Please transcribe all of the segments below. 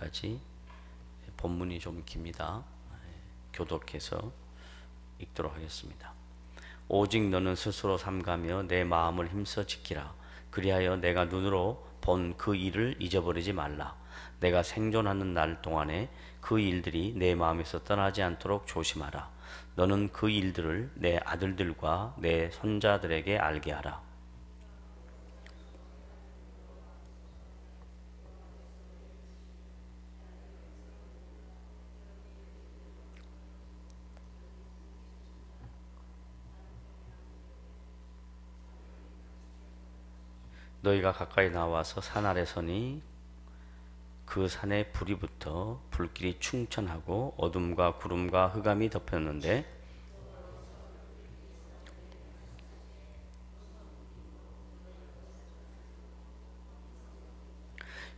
18절까지 본문이 좀 깁니다. 교독해서 읽도록 하겠습니다. 오직 너는 스스로 삼가며 내 마음을 힘써 지키라. 그리하여 내가 눈으로 본 그 일을 잊어버리지 말라. 내가 생존하는 날 동안에 그 일들이 내 마음에서 떠나지 않도록 조심하라. 너는 그 일들을 내 아들들과 내 손자들에게 알게 하라. 너희가 가까이 나와서 산 아래 서니 그 산에 불이 붙어 불길이 충천하고 어둠과 구름과 흑암이 덮였는데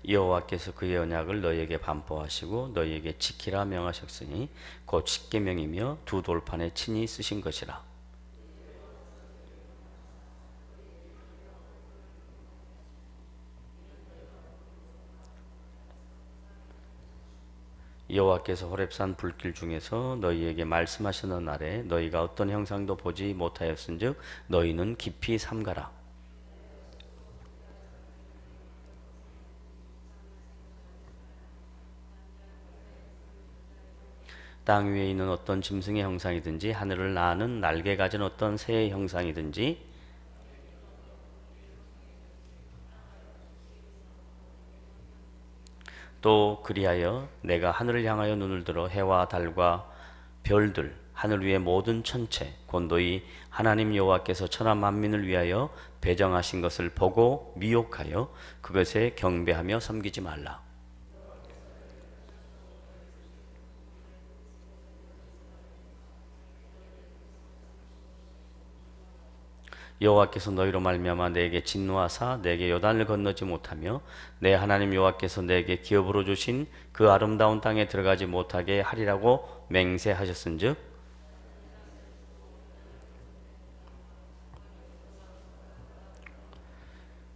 여호와께서 그의 언약을 너희에게 반포하시고 너희에게 지키라 명하셨으니 곧 십계명이며 두 돌판에 친히 쓰신 것이라. 여호와께서 호렙산 불길 중에서 너희에게 말씀하시는 날에 너희가 어떤 형상도 보지 못하였은즉 너희는 깊이 삼가라. 땅 위에 있는 어떤 짐승의 형상이든지 하늘을 나는 날개 가진 어떤 새의 형상이든지 또 그리하여 내가 하늘을 향하여 눈을 들어 해와 달과 별들 하늘 위의 모든 천체 곧 너희 하나님 여호와께서 천하 만민을 위하여 배정하신 것을 보고 미혹하여 그것에 경배하며 섬기지 말라. 여호와께서 너희로 말미암아 내게 진노하사 내게 요단을 건너지 못하며 내 하나님 여호와께서 내게 기업으로 주신 그 아름다운 땅에 들어가지 못하게 하리라고 맹세하셨은즉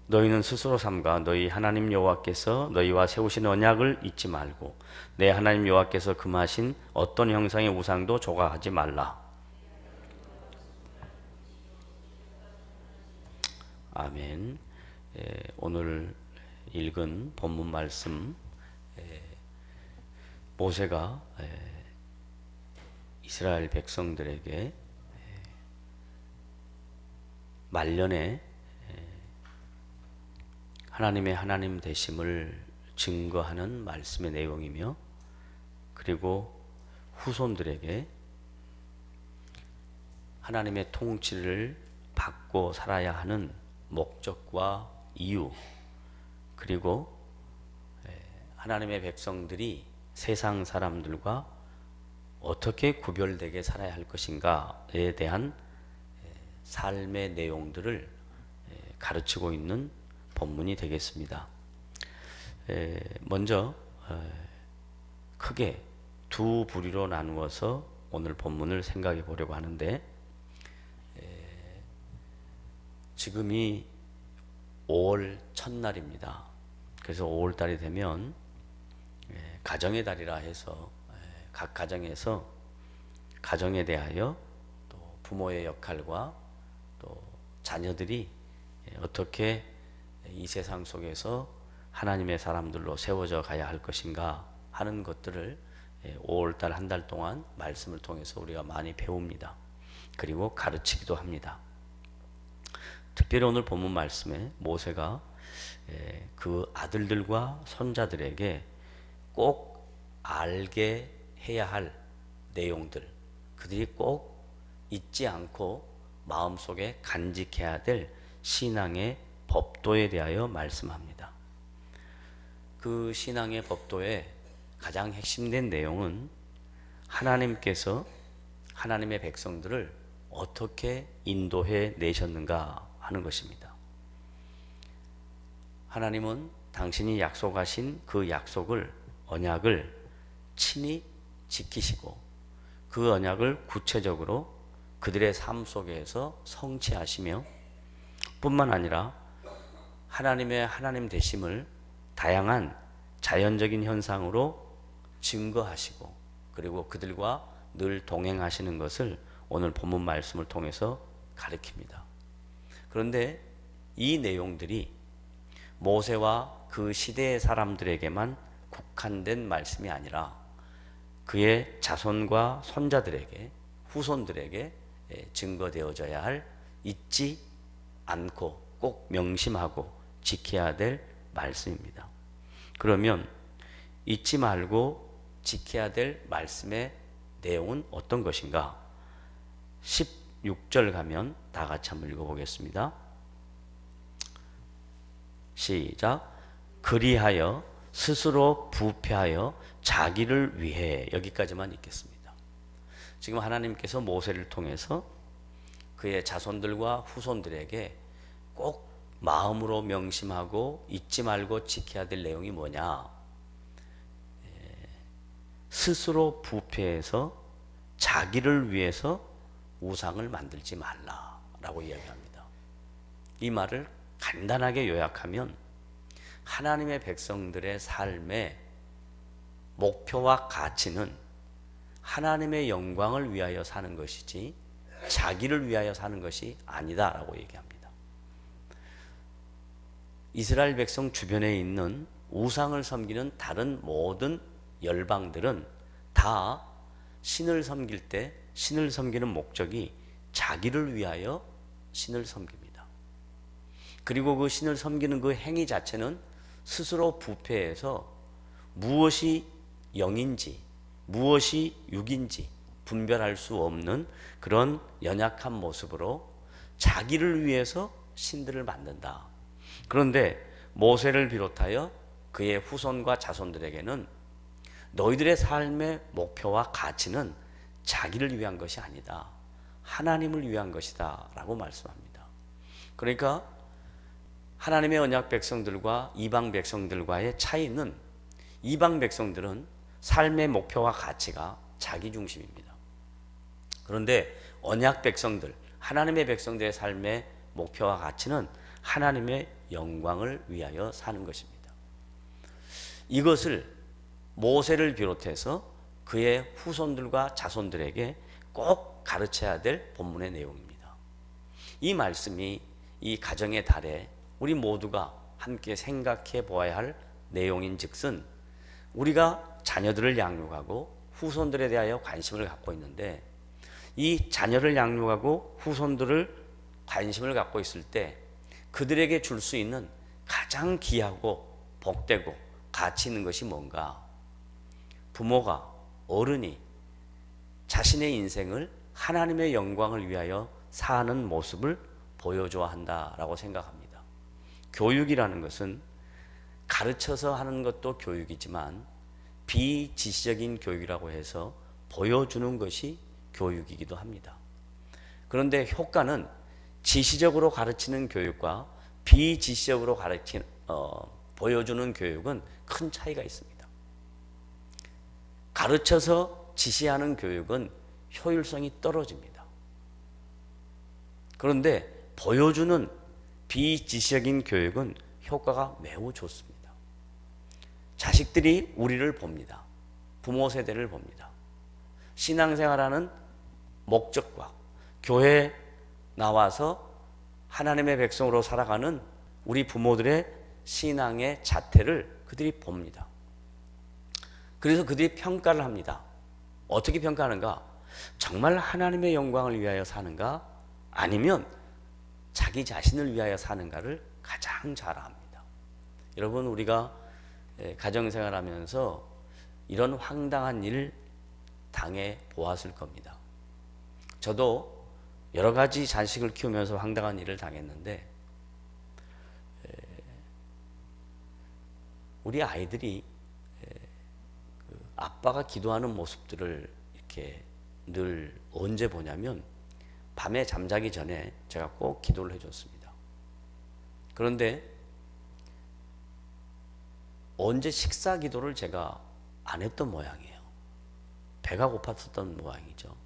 너희는 스스로 삼가 너희 하나님 여호와께서 너희와 세우신 언약을 잊지 말고 내 하나님 여호와께서 금하신 어떤 형상의 우상도 조각하지 말라. 아멘. 오늘 읽은 본문 말씀 모세가 이스라엘 백성들에게 말년에 하나님의 하나님 되심을 증거하는 말씀의 내용이며 그리고 후손들에게 하나님의 통치를 받고 살아야 하는 목적과 이유 그리고 하나님의 백성들이 세상 사람들과 어떻게 구별되게 살아야 할 것인가에 대한 삶의 내용들을 가르치고 있는 본문이 되겠습니다. 먼저 크게 두 부류로 나누어서 오늘 본문을 생각해 보려고 하는데 지금이 5월 첫날입니다. 그래서 5월 달이 되면 가정의 달이라 해서 각 가정에서 가정에 대하여 또 부모의 역할과 또 자녀들이 어떻게 이 세상 속에서 하나님의 사람들로 세워져 가야 할 것인가 하는 것들을 5월 달 한 달 동안 말씀을 통해서 우리가 많이 배웁니다. 그리고 가르치기도 합니다. 특별히 오늘 본문 말씀에 모세가 그 아들들과 손자들에게 꼭 알게 해야 할 내용들, 그들이 꼭 잊지 않고 마음속에 간직해야 될 신앙의 법도에 대하여 말씀합니다. 그 신앙의 법도의 가장 핵심된 내용은 하나님께서 하나님의 백성들을 어떻게 인도해 내셨는가 하는 것입니다. 하나님은 당신이 약속하신 그 약속을 언약을 친히 지키시고 그 언약을 구체적으로 그들의 삶 속에서 성취하시며 뿐만 아니라 하나님의 하나님 되심을 다양한 자연적인 현상으로 증거하시고 그리고 그들과 늘 동행하시는 것을 오늘 본문 말씀을 통해서 가르칩니다. 그런데 이 내용들이 모세와 그 시대의 사람들에게만 국한된 말씀이 아니라 그의 자손과 손자들에게, 후손들에게 증거되어져야 할, 잊지 않고 꼭 명심하고 지켜야 될 말씀입니다. 그러면 잊지 말고 지켜야 될 말씀의 내용은 어떤 것인가? 16절 가면 다 같이 한번 읽어보겠습니다. 시작. 그리하여 스스로 부패하여 자기를 위해, 여기까지만 읽겠습니다. 지금 하나님께서 모세를 통해서 그의 자손들과 후손들에게 꼭 마음으로 명심하고 잊지 말고 지켜야 될 내용이 뭐냐? 스스로 부패해서 자기를 위해서 우상을 만들지 말라라고 이야기합니다. 이 말을 간단하게 요약하면 하나님의 백성들의 삶의 목표와 가치는 하나님의 영광을 위하여 사는 것이지 자기를 위하여 사는 것이 아니다라고 얘기합니다. 이스라엘 백성 주변에 있는 우상을 섬기는 다른 모든 열방들은 다 신을 섬길 때 신을 섬기는 목적이 자기를 위하여 신을 섬깁니다. 그리고 그 신을 섬기는 그 행위 자체는 스스로 부패해서 무엇이 영인지 무엇이 육인지 분별할 수 없는 그런 연약한 모습으로 자기를 위해서 신들을 만든다. 그런데 모세를 비롯하여 그의 후손과 자손들에게는 너희들의 삶의 목표와 가치는 자기를 위한 것이 아니다. 하나님을 위한 것이다 라고 말씀합니다. 그러니까 하나님의 언약 백성들과 이방 백성들과의 차이는 이방 백성들은 삶의 목표와 가치가 자기 중심입니다. 그런데 언약 백성들, 하나님의 백성들의 삶의 목표와 가치는 하나님의 영광을 위하여 사는 것입니다. 이것을 모세를 비롯해서 그의 후손들과 자손들에게 꼭 가르쳐야 될 본문의 내용입니다. 이 말씀이 이 가정의 달에 우리 모두가 함께 생각해 보아야 할 내용인 즉슨 우리가 자녀들을 양육하고 후손들에 대하여 관심을 갖고 있는데 이 자녀를 양육하고 후손들을 관심을 갖고 있을 때 그들에게 줄 수 있는 가장 귀하고 복되고 가치 있는 것이 뭔가? 부모가, 어른이 자신의 인생을 하나님의 영광을 위하여 사는 모습을 보여줘야 한다라고 생각합니다. 교육이라는 것은 가르쳐서 하는 것도 교육이지만 비지시적인 교육이라고 해서 보여주는 것이 교육이기도 합니다. 그런데 효과는 지시적으로 가르치는 교육과 비지시적으로 보여주는 교육은 큰 차이가 있습니다. 가르쳐서 지시하는 교육은 효율성이 떨어집니다. 그런데 보여주는 비지시적인 교육은 효과가 매우 좋습니다. 자식들이 우리를 봅니다. 부모 세대를 봅니다. 신앙생활하는 목적과 교회에 나와서 하나님의 백성으로 살아가는 우리 부모들의 신앙의 자태를 그들이 봅니다. 그래서 그들이 평가를 합니다. 어떻게 평가하는가? 정말 하나님의 영광을 위하여 사는가? 아니면 자기 자신을 위하여 사는가를 가장 잘 압니다. 여러분, 우리가 가정생활하면서 이런 황당한 일을 당해 보았을 겁니다. 저도 여러 가지 자식을 키우면서 황당한 일을 당했는데 우리 아이들이 아빠가 기도하는 모습들을 이렇게 늘 언제 보냐면 밤에 잠자기 전에 제가 꼭 기도를 해줬습니다. 그런데 언제 식사 기도를 제가 안 했던 모양이에요. 배가 고팠었던 모양이죠.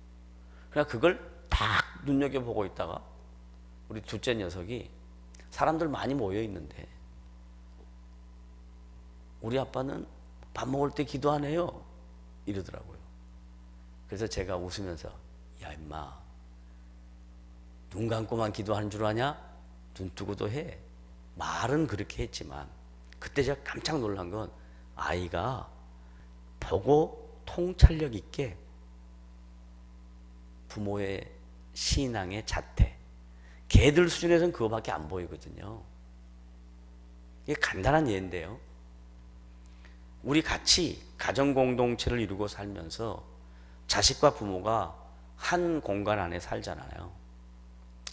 그냥 그걸 딱 눈여겨보고 있다가 우리 둘째 녀석이 사람들 많이 모여 있는데 우리 아빠는 밥 먹을 때 기도 안 해요. 이러더라고요. 그래서 제가 웃으면서 야 임마, 눈 감고만 기도하는 줄 아냐? 눈 뜨고도 해. 말은 그렇게 했지만 그때 제가 깜짝 놀란 건 아이가 보고 통찰력 있게 부모의 신앙의 자태, 걔들 수준에서는 그거밖에 안 보이거든요. 이게 간단한 예인데요. 우리 같이 가정 공동체를 이루고 살면서 자식과 부모가 한 공간 안에 살잖아요.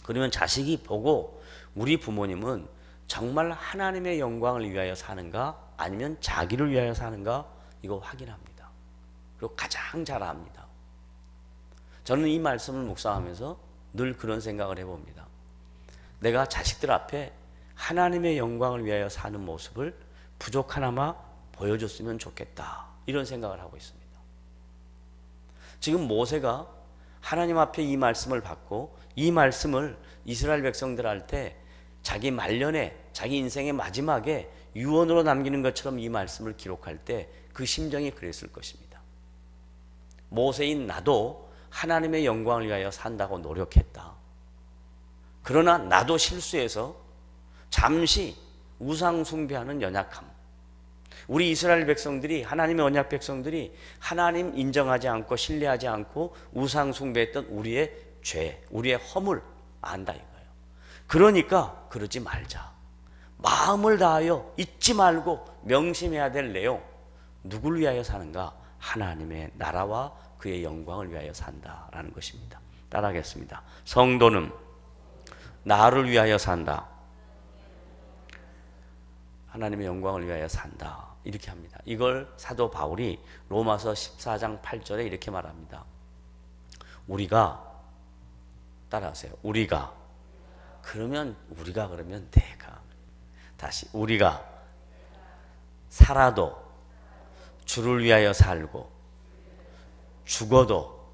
그러면 자식이 보고 우리 부모님은 정말 하나님의 영광을 위하여 사는가 아니면 자기를 위하여 사는가 이거 확인합니다. 그리고 가장 잘 압니다. 저는 이 말씀을 묵상하면서 늘 그런 생각을 해봅니다. 내가 자식들 앞에 하나님의 영광을 위하여 사는 모습을 부족하나마 보여줬으면 좋겠다 이런 생각을 하고 있습니다. 지금 모세가 하나님 앞에 이 말씀을 받고 이 말씀을 이스라엘 백성들한테 자기 말년에 자기 인생의 마지막에 유언으로 남기는 것처럼 이 말씀을 기록할 때 그 심정이 그랬을 것입니다. 모세인 나도 하나님의 영광을 위하여 산다고 노력했다. 그러나 나도 실수해서 잠시 우상 숭배하는 연약함, 우리 이스라엘 백성들이 하나님의 언약 백성들이 하나님 인정하지 않고 신뢰하지 않고 우상 숭배했던 우리의 죄, 우리의 허물 안다 이거예요. 그러니까 그러지 말자. 마음을 다하여 잊지 말고 명심해야 될 내용, 누구를 위하여 사는가? 하나님의 나라와 그의 영광을 위하여 산다라는 것입니다. 따라하겠습니다. 성도는 나를 위하여 산다. 하나님의 영광을 위하여 산다. 이렇게 합니다. 이걸 사도 바울이 로마서 14장 8절에 이렇게 말합니다. 우리가, 따라하세요. 우리가, 그러면 내가, 다시 우리가 살아도 주를 위하여 살고 죽어도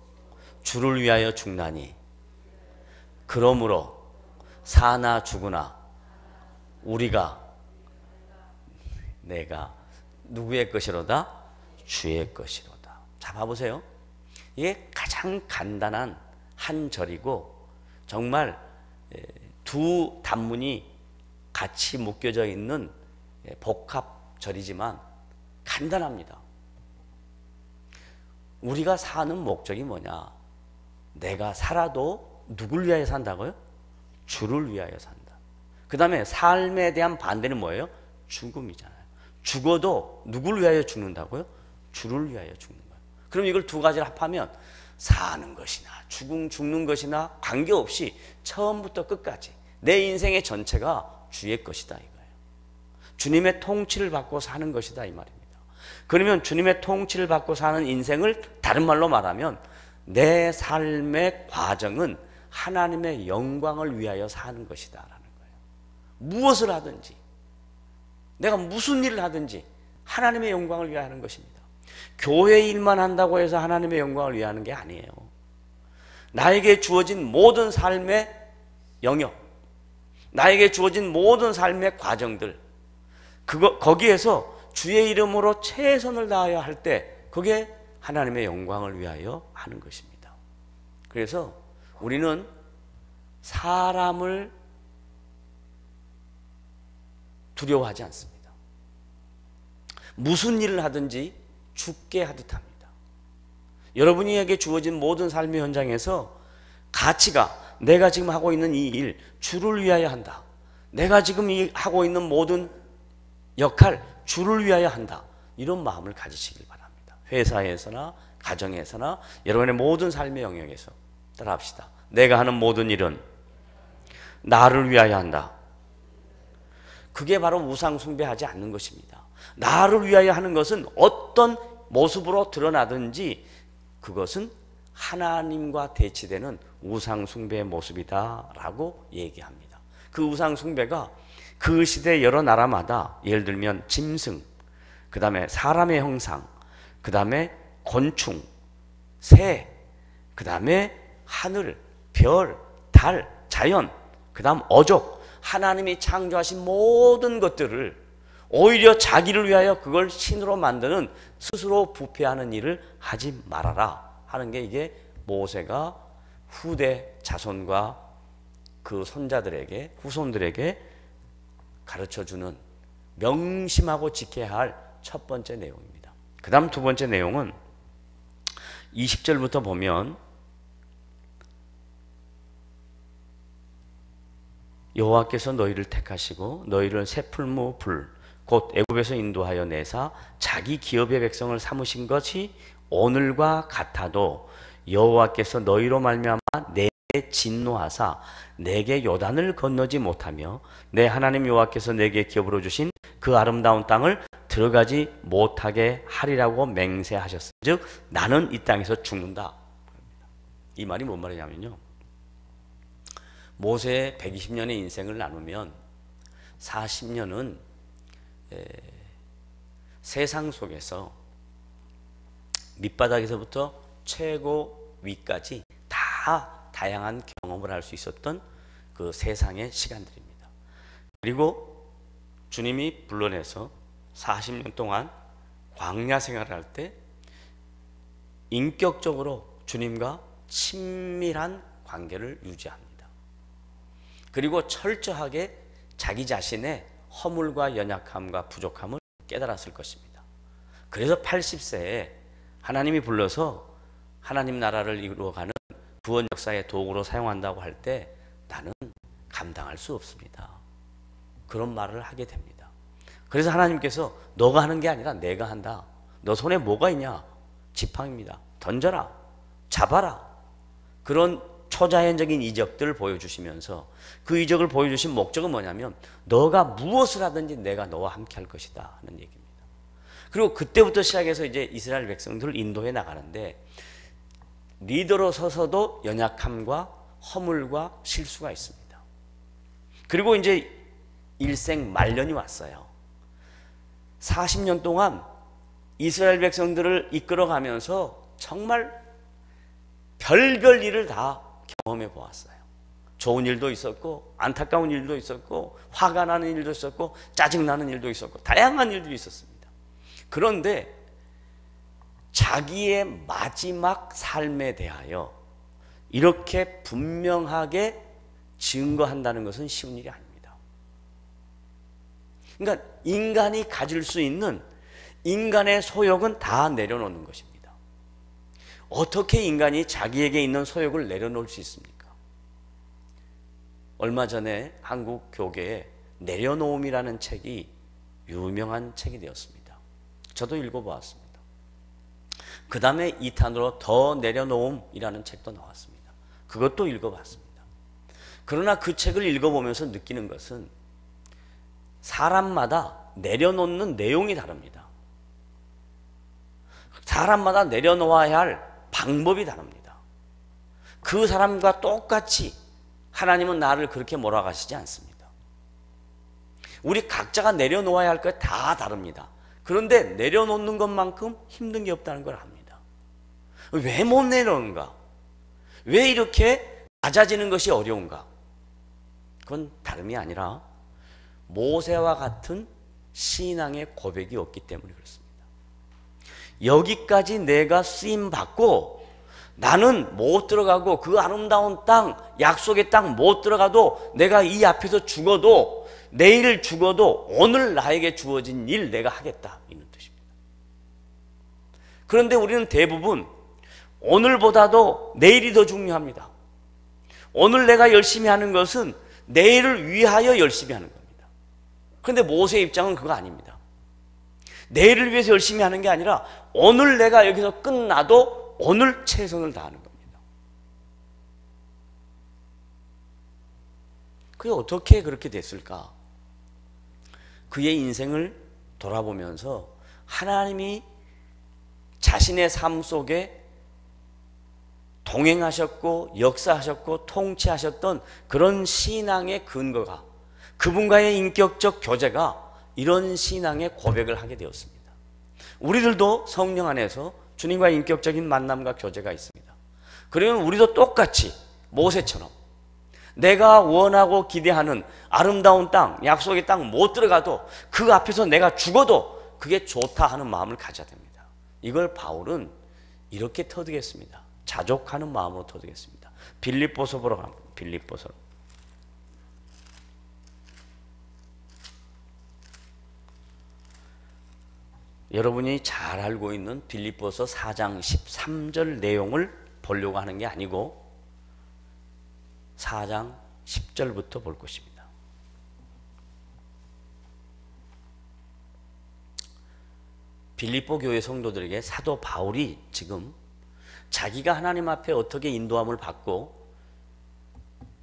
주를 위하여 죽나니 그러므로 사나 죽으나 우리가 내가 누구의 것이로다? 주의 것이로다. 자, 봐보세요. 이게 가장 간단한 한 절이고 정말 두 단문이 같이 묶여져 있는 복합절이지만 간단합니다. 우리가 사는 목적이 뭐냐? 내가 살아도 누굴 위하여 산다고요? 주를 위하여 산다. 그 다음에 삶에 대한 반대는 뭐예요? 죽음이잖아요. 죽어도 누굴 위하여 죽는다고요? 주를 위하여 죽는 거예요. 그럼 이걸 두 가지를 합하면 사는 것이나 죽는 것이나 관계없이 처음부터 끝까지 내 인생의 전체가 주의 것이다 이거예요. 주님의 통치를 받고 사는 것이다 이 말입니다. 그러면 주님의 통치를 받고 사는 인생을 다른 말로 말하면 내 삶의 과정은 하나님의 영광을 위하여 사는 것이다 라는 거예요. 무엇을 하든지 내가 무슨 일을 하든지 하나님의 영광을 위하여 하는 것입니다. 교회 일만 한다고 해서 하나님의 영광을 위하여 하는 게 아니에요. 나에게 주어진 모든 삶의 영역, 나에게 주어진 모든 삶의 과정들, 거기에서 주의 이름으로 최선을 다하여 할 때 그게 하나님의 영광을 위하여 하는 것입니다. 그래서 우리는 사람을 두려워하지 않습니다. 무슨 일을 하든지 죽게 하듯 합니다. 여러분에게 주어진 모든 삶의 현장에서 가치가 내가 지금 하고 있는 이 일, 주를 위하여 한다. 내가 지금 하고 있는 모든 역할, 주를 위하여 한다. 이런 마음을 가지시길 바랍니다. 회사에서나 가정에서나 여러분의 모든 삶의 영역에서 따라합시다. 내가 하는 모든 일은 나를 위하여 한다. 그게 바로 우상 숭배하지 않는 것입니다. 나를 위하여 하는 것은 어떤 모습으로 드러나든지 그것은 하나님과 대치되는 우상 숭배의 모습이다라고 얘기합니다. 그 우상 숭배가 그 시대 여러 나라마다 예를 들면 짐승, 그 다음에 사람의 형상, 그 다음에 곤충, 새, 그 다음에 하늘, 별, 달, 자연, 그 다음 어족, 하나님이 창조하신 모든 것들을 오히려 자기를 위하여 그걸 신으로 만드는 스스로 부패하는 일을 하지 말아라 하는 게 이게 모세가 후대 자손과 그 손자들에게 후손들에게 가르쳐주는 명심하고 지켜야 할 첫 번째 내용입니다. 그 다음 두 번째 내용은 20절부터 보면 여호와께서 너희를 택하시고 너희를 새 풀무 불 곧 애굽에서 인도하여 내사 자기 기업의 백성을 삼으신 것이 오늘과 같아도 여호와께서 너희로 말미암아 내게 진노하사 내게 요단을 건너지 못하며 내 하나님 여호와께서 내게 기업으로 주신 그 아름다운 땅을 들어가지 못하게 하리라고 맹세하셨은즉 나는 이 땅에서 죽는다. 이 말이 뭔 말이냐면요, 모세의 120년의 인생을 나누면 40년은 세상 속에서 밑바닥에서부터 최고 위까지 다 다양한 경험을 할 수 있었던 그 세상의 시간들입니다. 그리고 주님이 불러내서 40년 동안 광야 생활을 할 때 인격적으로 주님과 친밀한 관계를 유지합니다. 그리고 철저하게 자기 자신의 허물과 연약함과 부족함을 깨달았을 것입니다. 그래서 80세에 하나님이 불러서 하나님 나라를 이루어가는 구원 역사의 도구로 사용한다고 할 때 나는 감당할 수 없습니다. 그런 말을 하게 됩니다. 그래서 하나님께서 너가 하는 게 아니라 내가 한다. 너 손에 뭐가 있냐? 지팡이입니다. 던져라. 잡아라. 그런 초자연적인 이적들을 보여주시면서 그 이적을 보여주신 목적은 뭐냐면 너가 무엇을 하든지 내가 너와 함께 할 것이다 하는 얘기입니다. 그리고 그때부터 시작해서 이제 이스라엘 백성들을 인도해 나가는데 리더로 서서도 연약함과 허물과 실수가 있습니다. 그리고 이제 일생 말년이 왔어요. 40년 동안 이스라엘 백성들을 이끌어가면서 정말 별별 일을 다 경험해 보았어요. 좋은 일도 있었고 안타까운 일도 있었고 화가 나는 일도 있었고 짜증나는 일도 있었고 다양한 일들이 있었습니다. 그런데 자기의 마지막 삶에 대하여 이렇게 분명하게 증거한다는 것은 쉬운 일이 아닙니다. 그러니까 인간이 가질 수 있는 인간의 소욕은 다 내려놓는 것입니다. 어떻게 인간이 자기에게 있는 소욕을 내려놓을 수 있습니까? 얼마 전에 한국 교계에 내려놓음이라는 책이 유명한 책이 되었습니다. 저도 읽어보았습니다. 그 다음에 2탄으로 더 내려놓음이라는 책도 나왔습니다. 그것도 읽어봤습니다. 그러나 그 책을 읽어보면서 느끼는 것은 사람마다 내려놓는 내용이 다릅니다. 사람마다 내려놓아야 할 방법이 다릅니다. 그 사람과 똑같이 하나님은 나를 그렇게 몰아가시지 않습니다. 우리 각자가 내려놓아야 할 것 다 다릅니다. 그런데 내려놓는 것만큼 힘든 게 없다는 걸 압니다. 왜 못 내려놓는가? 왜 이렇게 낮아지는 것이 어려운가? 그건 다름이 아니라 모세와 같은 신앙의 고백이 없기 때문에 그렇습니다. 여기까지 내가 쓰임받고 나는 못 들어가고 그 아름다운 땅, 약속의 땅 못 들어가도 내가 이 앞에서 죽어도 내일 죽어도 오늘 나에게 주어진 일 내가 하겠다 이런 뜻입니다. 그런데 우리는 대부분 오늘보다도 내일이 더 중요합니다. 오늘 내가 열심히 하는 것은 내일을 위하여 열심히 하는 겁니다. 그런데 모세의 입장은 그거 아닙니다. 내일을 위해서 열심히 하는 게 아니라 오늘 내가 여기서 끝나도 오늘 최선을 다하는 겁니다. 그게 어떻게 그렇게 됐을까? 그의 인생을 돌아보면서 하나님이 자신의 삶 속에 동행하셨고 역사하셨고 통치하셨던 그런 신앙의 근거가, 그분과의 인격적 교제가 이런 신앙의 고백을 하게 되었습니다. 우리들도 성령 안에서 주님과의 인격적인 만남과 교제가 있습니다. 그러면 우리도 똑같이 모세처럼 내가 원하고 기대하는 아름다운 땅, 약속의 땅 못 들어가도 그 앞에서 내가 죽어도 그게 좋다 하는 마음을 가져야 됩니다. 이걸 바울은 이렇게 터득했습니다. 자족하는 마음으로 터득했습니다. 빌립보서 보러 갑니다. 빌립보서. 여러분이 잘 알고 있는 빌립보서 4장 13절 내용을 보려고 하는 게 아니고 4장 10절부터 볼 것입니다. 빌립보 교회 성도들에게 사도 바울이 지금 자기가 하나님 앞에 어떻게 인도함을 받고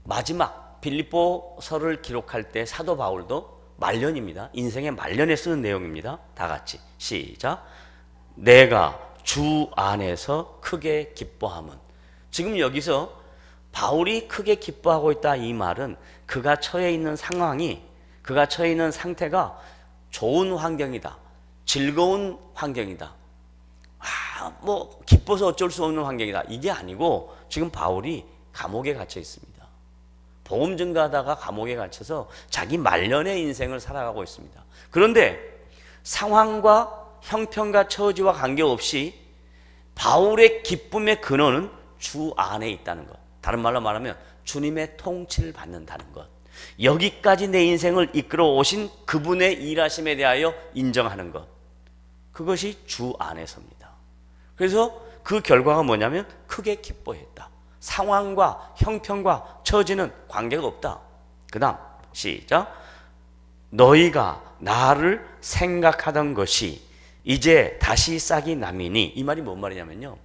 마지막 빌립보서를 기록할 때 사도 바울도 말년입니다. 인생의 말년에 쓰는 내용입니다. 다 같이 시작. 내가 주 안에서 크게 기뻐함은. 지금 여기서 바울이 크게 기뻐하고 있다 이 말은 그가 처해 있는 상황이, 그가 처해 있는 상태가 좋은 환경이다, 즐거운 환경이다, 뭐 기뻐서 어쩔 수 없는 환경이다, 이게 아니고 지금 바울이 감옥에 갇혀 있습니다. 복음 증거하다가 감옥에 갇혀서 자기 말년의 인생을 살아가고 있습니다. 그런데 상황과 형편과 처지와 관계없이 바울의 기쁨의 근원은 주 안에 있다는 것. 다른 말로 말하면 주님의 통치를 받는다는 것. 여기까지 내 인생을 이끌어 오신 그분의 일하심에 대하여 인정하는 것. 그것이 주 안에서입니다. 그래서 그 결과가 뭐냐면 크게 기뻐했다. 상황과 형편과 처지는 관계가 없다. 그 다음 시작. 너희가 나를 생각하던 것이 이제 다시 싹이 남이니. 이 말이 뭔 말이냐면요,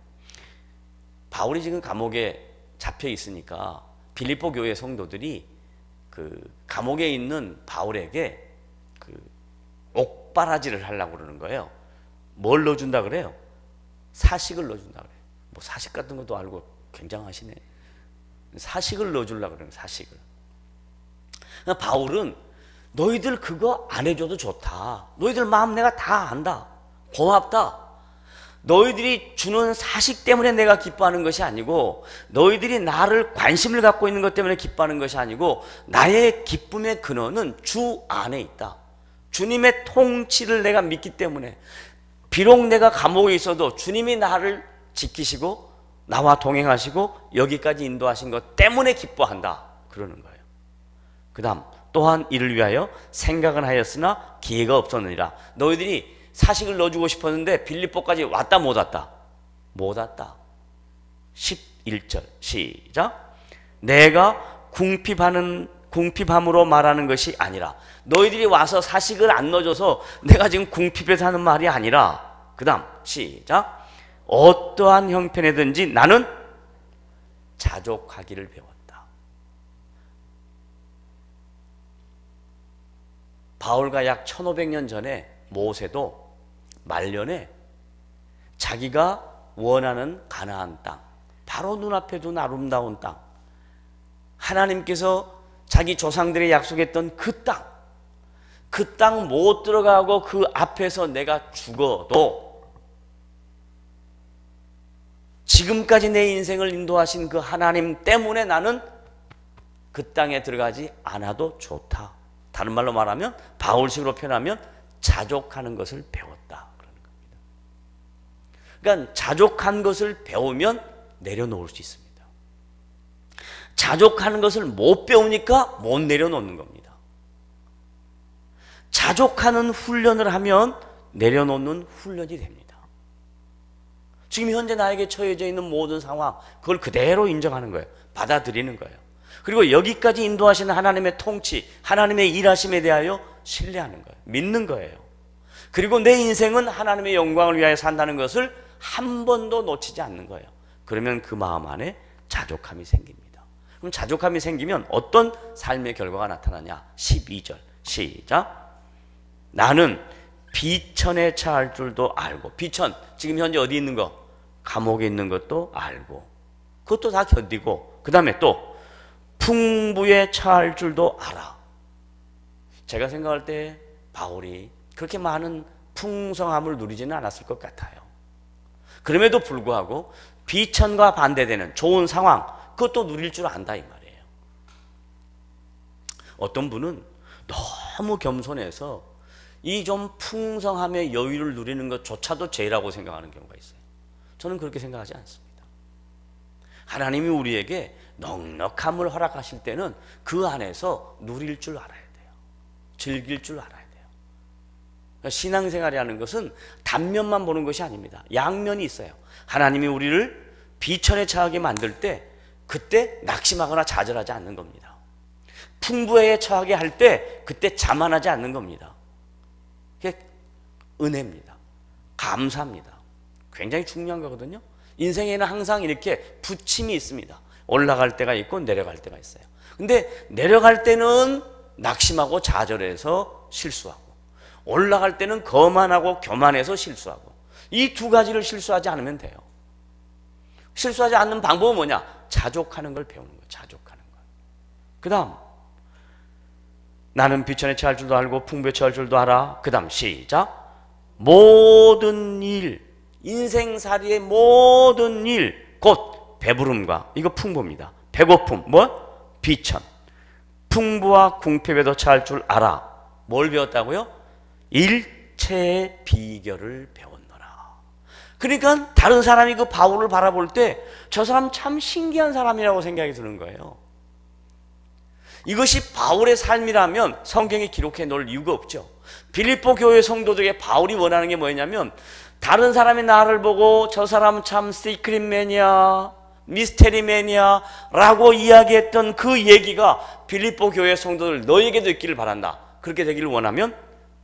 바울이 지금 감옥에 잡혀 있으니까 빌립보 교회 성도들이 그 감옥에 있는 바울에게 그 옥바라지를 하려고 그러는 거예요. 뭘 넣어준다 그래요? 사식을 넣어준다 그래요. 뭐 사식 같은 것도 알고 굉장하시네. 사식을 넣어주려고 그러는, 사식을. 바울은 너희들 그거 안 해줘도 좋다. 너희들 마음 내가 다 안다. 고맙다. 너희들이 주는 사식 때문에 내가 기뻐하는 것이 아니고, 너희들이 나를 관심을 갖고 있는 것 때문에 기뻐하는 것이 아니고, 나의 기쁨의 근원은 주 안에 있다. 주님의 통치를 내가 믿기 때문에, 비록 내가 감옥에 있어도 주님이 나를 지키시고 나와 동행하시고 여기까지 인도하신 것 때문에 기뻐한다, 그러는 거예요. 그 다음 또한 이를 위하여 생각은 하였으나 기회가 없었느니라. 너희들이 사식을 넣어주고 싶었는데 빌립보까지 왔다 못 왔다? 못 왔다. 11절 시작. 내가 궁핍함으로 말하는 것이 아니라. 너희들이 와서 사식을 안 넣어줘서 내가 지금 궁핍해서 하는 말이 아니라. 그 다음 시작. 어떠한 형편이든지 나는 자족하기를 배웠다. 바울과 약 1500년 전에 모세도 말년에 자기가 원하는 가나안 땅, 바로 눈앞에 둔 아름다운 땅, 하나님께서 자기 조상들이 약속했던 그 땅 못 들어가고 그 앞에서 내가 죽어도 지금까지 내 인생을 인도하신 그 하나님 때문에 나는 그 땅에 들어가지 않아도 좋다. 다른 말로 말하면, 바울식으로 표현하면 자족하는 것을 배웠다, 그러는 겁니다. 그러니까 자족한 것을 배우면 내려놓을 수 있습니다. 자족하는 것을 못 배우니까 못 내려놓는 겁니다. 자족하는 훈련을 하면 내려놓는 훈련이 됩니다. 지금 현재 나에게 처해져 있는 모든 상황, 그걸 그대로 인정하는 거예요. 받아들이는 거예요. 그리고 여기까지 인도하시는 하나님의 통치, 하나님의 일하심에 대하여 신뢰하는 거예요. 믿는 거예요. 그리고 내 인생은 하나님의 영광을 위하여 산다는 것을 한 번도 놓치지 않는 거예요. 그러면 그 마음 안에 자족함이 생깁니다. 그럼 자족함이 생기면 어떤 삶의 결과가 나타나냐? 12절 시작. 나는 비천에 처할 줄도 알고. 비천, 지금 현재 어디 있는 거? 감옥에 있는 것도 알고, 그것도 다 견디고, 그 다음에 또 풍부에 처할 줄도 알아. 제가 생각할 때 바울이 그렇게 많은 풍성함을 누리지는 않았을 것 같아요. 그럼에도 불구하고 비천과 반대되는 좋은 상황, 그것도 누릴 줄 안다 이 말이에요. 어떤 분은 너무 겸손해서 이 좀 풍성함의 여유를 누리는 것조차도 죄라고 생각하는 경우가 있어요. 저는 그렇게 생각하지 않습니다. 하나님이 우리에게 넉넉함을 허락하실 때는 그 안에서 누릴 줄 알아야 돼요. 즐길 줄 알아야 돼요. 그러니까 신앙생활이라는 것은 단면만 보는 것이 아닙니다. 양면이 있어요. 하나님이 우리를 비천에 처하게 만들 때 그때 낙심하거나 좌절하지 않는 겁니다. 풍부에 처하게 할 때 그때 자만하지 않는 겁니다. 그게 은혜입니다. 감사합니다. 굉장히 중요한 거거든요. 인생에는 항상 이렇게 부침이 있습니다. 올라갈 때가 있고 내려갈 때가 있어요. 근데 내려갈 때는 낙심하고 좌절해서 실수하고, 올라갈 때는 거만하고 교만해서 실수하고, 이 두 가지를 실수하지 않으면 돼요. 실수하지 않는 방법은 뭐냐? 자족하는 걸 배우는 거예요. 자족하는 거. 그 다음, 나는 비천에 처할 줄도 알고 풍부에 처할 줄도 알아. 그 다음 시작. 모든 일, 인생살이의 모든 일, 곧 배부름과, 이거 풍부입니다. 배고픔, 뭐? 비천. 풍부와 궁핍에도 처할 줄 알아. 뭘 배웠다고요? 일체의 비결을 배웠노라. 그러니까 다른 사람이 그 바울을 바라볼 때 저 사람 참 신기한 사람이라고 생각이 드는 거예요. 이것이 바울의 삶이라면 성경에 기록해 놓을 이유가 없죠. 빌립보 교회 성도들에게 바울이 원하는 게 뭐였냐면, 다른 사람이 나를 보고 저 사람 참 시크릿맨이야, 미스테리맨이야 라고 이야기했던 그 얘기가 빌립보 교회 성도들 너에게도 있기를 바란다. 그렇게 되기를 원하면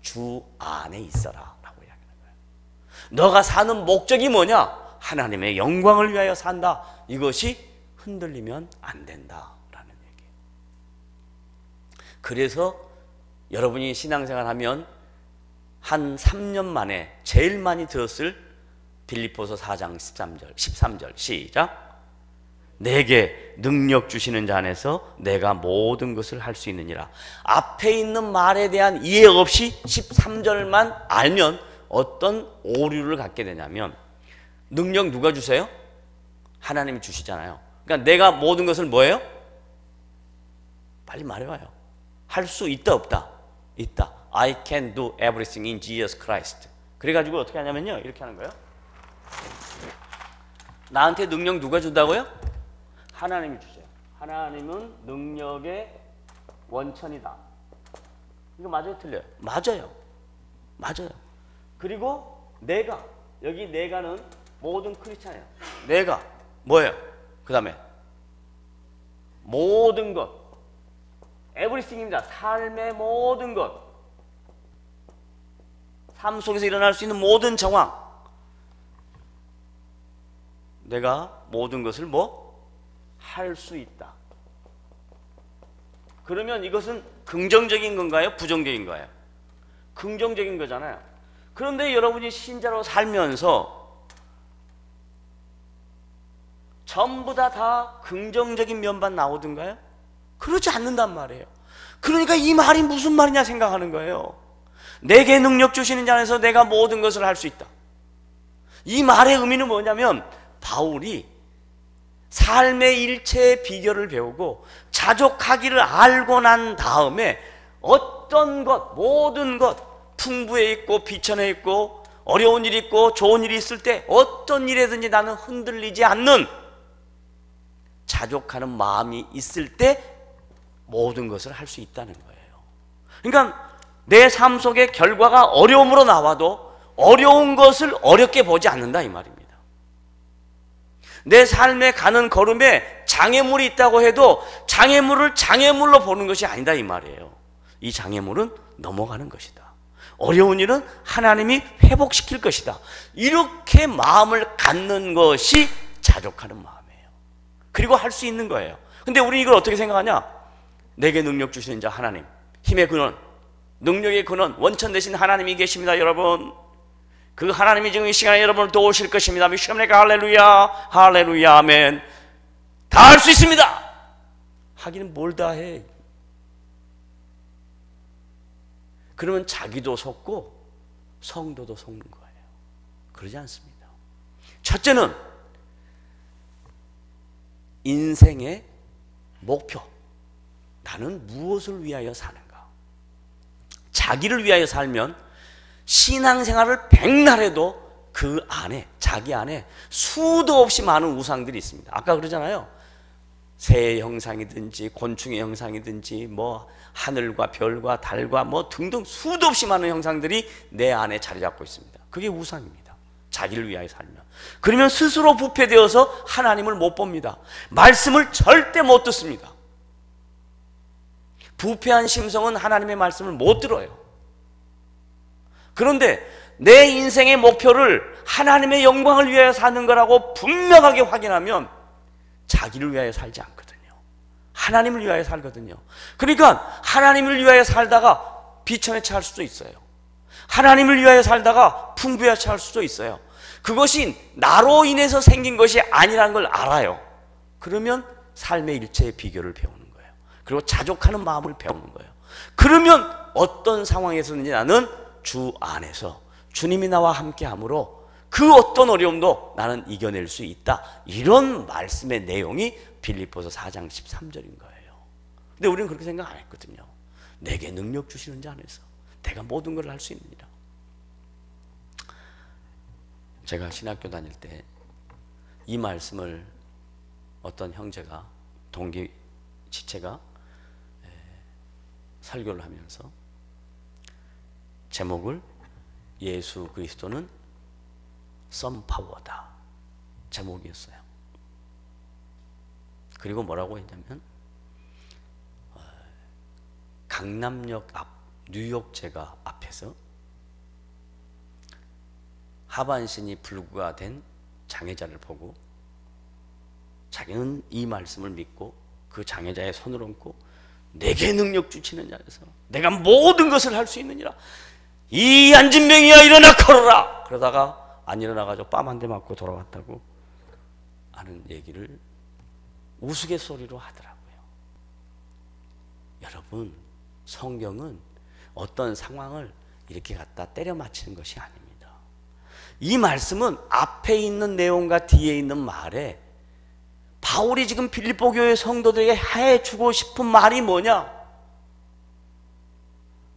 주 안에 있어라 라고 이야기하는 거예요. 너가 사는 목적이 뭐냐? 하나님의 영광을 위하여 산다. 이것이 흔들리면 안 된다. 그래서 여러분이 신앙생활 하면 한 3년 만에 제일 많이 들었을 빌립보서 4장 13절 시작. 내게 능력 주시는 자 안에서 내가 모든 것을 할 수 있느니라. 앞에 있는 말에 대한 이해 없이 13절만 알면 어떤 오류를 갖게 되냐면, 능력 누가 주세요? 하나님이 주시잖아요. 그러니까 내가 모든 것을 뭐예요? 빨리 말해봐요. 할 수 있다 없다? 있다. I can do everything in Jesus Christ. 그래가지고 어떻게 하냐면요, 이렇게 하는 거예요. 나한테 능력 누가 준다고요? 하나님이 주세요. 하나님은 능력의 원천이다. 이거 맞아요, 틀려요? 맞아요. 맞아요. 그리고 내가, 여기 내가는 모든 크리스찬이에요. 내가 뭐예요? 그 다음에 모든 것, everything입니다. 삶의 모든 것, 삶 속에서 일어날 수 있는 모든 정황, 내가 모든 것을 할 수 있다. 그러면 이것은 긍정적인 건가요? 부정적인 거예요? 긍정적인 거잖아요. 그런데 여러분이 신자로 살면서 전부 다 긍정적인 면만 나오던가요? 그러지 않는단 말이에요. 그러니까 이 말이 무슨 말이냐 생각하는 거예요. 내게 능력 주시는 자 안에서 내가 모든 것을 할 수 있다. 이 말의 의미는 뭐냐면, 바울이 삶의 일체의 비결을 배우고 자족하기를 알고 난 다음에 어떤 것, 모든 것, 풍부해 있고 비천해 있고 어려운 일이 있고 좋은 일이 있을 때 어떤 일에든지 나는 흔들리지 않는 자족하는 마음이 있을 때 모든 것을 할 수 있다는 거예요. 그러니까 내 삶 속의 결과가 어려움으로 나와도 어려운 것을 어렵게 보지 않는다 이 말입니다. 내 삶에 가는 걸음에 장애물이 있다고 해도 장애물을 장애물로 보는 것이 아니다 이 말이에요. 이 장애물은 넘어가는 것이다. 어려운 일은 하나님이 회복시킬 것이다. 이렇게 마음을 갖는 것이 자족하는 마음이에요. 그리고 할 수 있는 거예요. 근데 우리 이걸 어떻게 생각하냐? 내게 능력 주시는 자 하나님, 힘의 근원, 능력의 근원, 원천 되신 하나님이 계십니다. 여러분, 그 하나님이 지금 이 시간에 여러분을 도우실 것입니다. 믿습니까? 할렐루야, 할렐루야, 아멘. 다 할 수 있습니다. 하기는 뭘 다 해. 그러면 자기도 속고 성도도 속는 거예요. 그러지 않습니다. 첫째는 인생의 목표, 나는 무엇을 위하여 사는가? 자기를 위하여 살면 신앙생활을 백날 해도 그 안에, 자기 안에 수도 없이 많은 우상들이 있습니다. 아까 그러잖아요. 새의 형상이든지 곤충의 형상이든지 뭐 하늘과 별과 달과 뭐 등등 수도 없이 많은 형상들이 내 안에 자리 잡고 있습니다. 그게 우상입니다. 자기를 위하여 살면. 그러면 스스로 부패되어서 하나님을 못 봅니다. 말씀을 절대 못 듣습니다. 부패한 심성은 하나님의 말씀을 못 들어요. 그런데 내 인생의 목표를 하나님의 영광을 위하여 사는 거라고 분명하게 확인하면 자기를 위하여 살지 않거든요. 하나님을 위하여 살거든요. 그러니까 하나님을 위하여 살다가 비천에 처할 수도 있어요. 하나님을 위하여 살다가 풍부에 처할 수도 있어요. 그것이 나로 인해서 생긴 것이 아니라는 걸 알아요. 그러면 삶의 일체의 비결을 배우는 거예요. 그리고 자족하는 마음을 배우는 거예요. 그러면 어떤 상황에서든지 나는 주 안에서 주님이 나와 함께함으로 그 어떤 어려움도 나는 이겨낼 수 있다. 이런 말씀의 내용이 빌립보서 4장 13절인 거예요. 근데 우리는 그렇게 생각 안 했거든요. 내게 능력 주시는 자 안에서 내가 모든 걸 할 수 있느니라. 제가 신학교 다닐 때 이 말씀을 어떤 형제가, 동기 지체가 설교를 하면서 제목을 예수 그리스도는 썬파워다 제목이었어요. 그리고 뭐라고 했냐면 강남역 앞 뉴욕제가 앞에서 하반신이 불구가 된 장애자를 보고 자기는 이 말씀을 믿고 그 장애자의 손을 얹고 내게 능력 주시는 자에서 내가 모든 것을 할 수 있느니라. 이 앉은 병이야 일어나 걸어라. 그러다가 안 일어나가지고 뺨 한 대 맞고 돌아왔다고 하는 얘기를 우스갯소리로 하더라고요. 여러분, 성경은 어떤 상황을 이렇게 갖다 때려 맞히는 것이 아닙니다. 이 말씀은 앞에 있는 내용과 뒤에 있는 말에 바울이 지금 빌립보 교회 성도들에게 해주고 싶은 말이 뭐냐?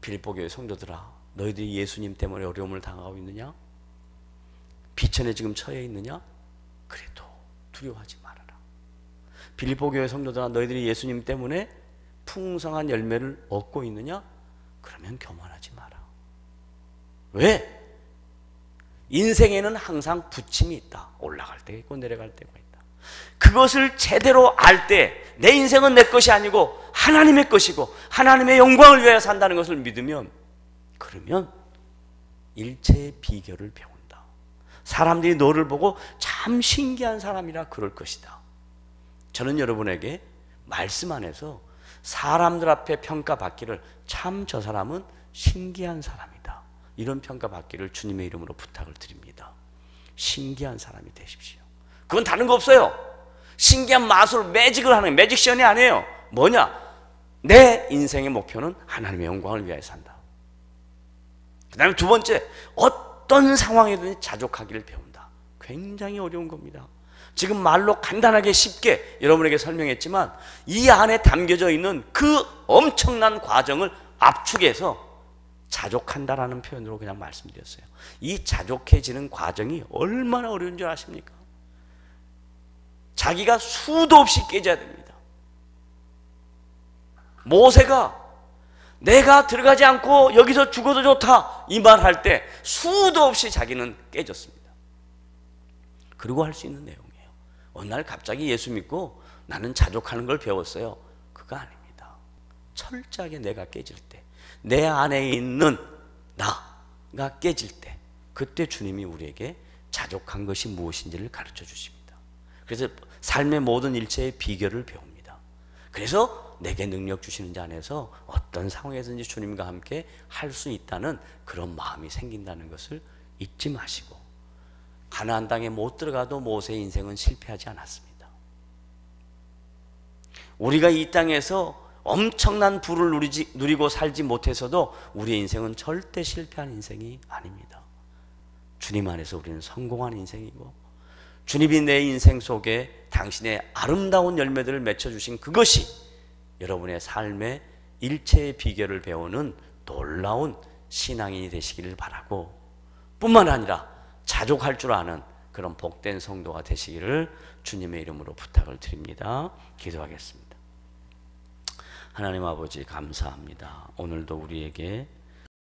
빌립보 교회 성도들아, 너희들이 예수님 때문에 어려움을 당하고 있느냐? 비천에 지금 처해 있느냐? 그래도 두려워하지 말아라. 빌립보 교회 성도들아, 너희들이 예수님 때문에 풍성한 열매를 얻고 있느냐? 그러면 교만하지 마라. 왜? 인생에는 항상 부침이 있다. 올라갈 때가 있고 내려갈 때가 있다. 그것을 제대로 알 때 내 인생은 내 것이 아니고 하나님의 것이고 하나님의 영광을 위하여 산다는 것을 믿으면, 그러면 일체의 비결을 배운다. 사람들이 너를 보고 참 신기한 사람이라 그럴 것이다. 저는 여러분에게 말씀 안에서 사람들 앞에 평가받기를 참 저 사람은 신기한 사람이다, 이런 평가받기를 주님의 이름으로 부탁을 드립니다. 신기한 사람이 되십시오. 그건 다른 거 없어요. 신기한 마술, 매직을 하는, 매직션이 아니에요. 뭐냐? 내 인생의 목표는 하나님의 영광을 위하여 산다. 그 다음에 두 번째, 어떤 상황이든 자족하기를 배운다. 굉장히 어려운 겁니다. 지금 말로 간단하게 쉽게 여러분에게 설명했지만 이 안에 담겨져 있는 그 엄청난 과정을 압축해서 자족한다라는 표현으로 그냥 말씀드렸어요. 이 자족해지는 과정이 얼마나 어려운 줄 아십니까? 자기가 수도 없이 깨져야 됩니다. 모세가 내가 들어가지 않고 여기서 죽어도 좋다 이 말 할 때 수도 없이 자기는 깨졌습니다. 그리고 할 수 있는 내용이에요. 어느 날 갑자기 예수 믿고 나는 자족하는 걸 배웠어요. 그거 아닙니다. 철저하게 내가 깨질 때, 내 안에 있는 나가 깨질 때, 그때 주님이 우리에게 자족한 것이 무엇인지를 가르쳐 주십니다. 그래서 삶의 모든 일체의 비결을 배웁니다. 그래서 내게 능력 주시는 자 안에서 어떤 상황에든지 주님과 함께 할 수 있다는 그런 마음이 생긴다는 것을 잊지 마시고, 가나안 땅에 못 들어가도 모세의 인생은 실패하지 않았습니다. 우리가 이 땅에서 엄청난 부를 누리고 살지 못해서도 우리의 인생은 절대 실패한 인생이 아닙니다. 주님 안에서 우리는 성공한 인생이고, 주님이 내 인생 속에 당신의 아름다운 열매들을 맺혀주신 그것이 여러분의 삶의 일체의 비결을 배우는 놀라운 신앙인이 되시기를 바라고, 뿐만 아니라 자족할 줄 아는 그런 복된 성도가 되시기를 주님의 이름으로 부탁을 드립니다. 기도하겠습니다. 하나님 아버지 감사합니다. 오늘도 우리에게